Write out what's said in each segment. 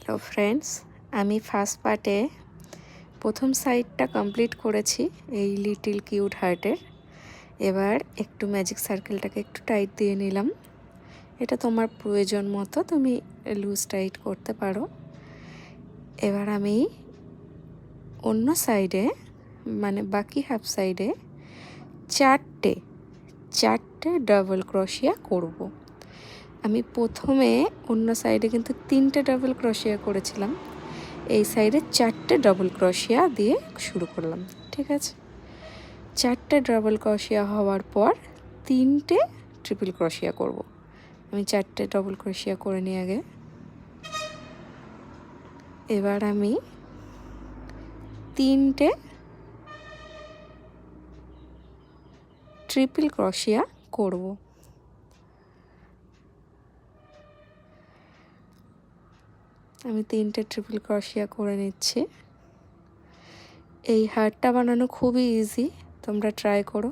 Hello friends, আমি first পার্টে প্রথম সাইডটা কমপ্লিট করেছি এই লিটিল কিউট হার্টের। এবার একটু ম্যাজিক সার্কেলটাকে একটু টাইট দিয়ে নিলাম। এটা তোমার প্রয়োজন মতো তুমি লুজ টাইট করতে পারো। এবার আমি অন্য সাইডে মানে বাকি হাফ সাইডে চারটে ডাবল ক্রোশিয়া করব। আমি প্রথমে অন্য সাইডে কিন্তু 3টে ডাবল ক্রোশিয়া করেছিলাম, এই সাইডে 4টে ডাবল ক্রোশিয়া দিয়ে শুরু করলাম। ঠিক আছে, 4টে ডাবল ক্রোশিয়া হওয়ার পর 3টে ট্রিপল ক্রোশিয়া করব। আমি 4টে ডাবল ক্রোশিয়া করে নিই আগে। এবার আমি 3টে ট্রিপল ক্রোশিয়া করব। আমি 3টে ট্রিপল ক্রোশিয়া করে নিচ্ছি। এই হারটা বানানো খুবই ইজি, তোমরা ট্রাই করো।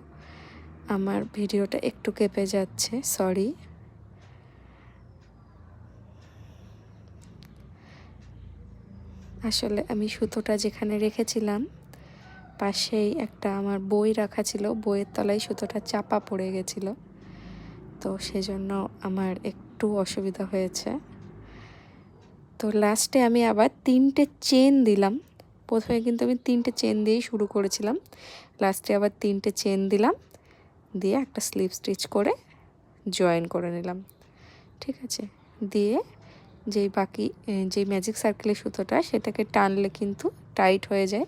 আমার ভিডিওটা একটু কেঁপে যাচ্ছে, সরি। আসলে আমি সুতোটা যেখানে রেখেছিলাম পাশেই একটা আমার বই রাখা ছিল, বইয়ের তলায় সুতোটা চাপা পড়ে গেছিল, তো সেজন্য আমার একটু অসুবিধা হয়েছে। তো লাস্টে আমি আবার 3টে চেন দিলাম। প্রথমে কিন্তু আমি 3টে চেন দিয়েই শুরু করেছিলাম, লাস্টে আবার 3টে চেন দিলাম, দিয়ে একটা স্লিপ স্টিচ করে জয়েন করে নিলাম। ঠিক আছে, দিয়ে যেই ম্যাজিক সার্কেলের সুতোটা সেটাকে টানলে কিন্তু টাইট হয়ে যায়,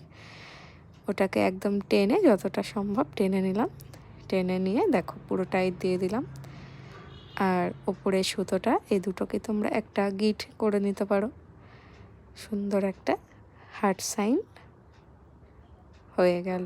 ওটাকে একদম টেনে যতটা সম্ভব টেনে নিলাম। টেনে নিয়ে দেখো পুরো টাইট দিয়ে দিলাম। আর ওপরের সুতোটা এই দুটোকে তোমরা একটা গিট করে নিতে পারো, সুন্দর একটা হার্ট সাইন হয়ে গেল।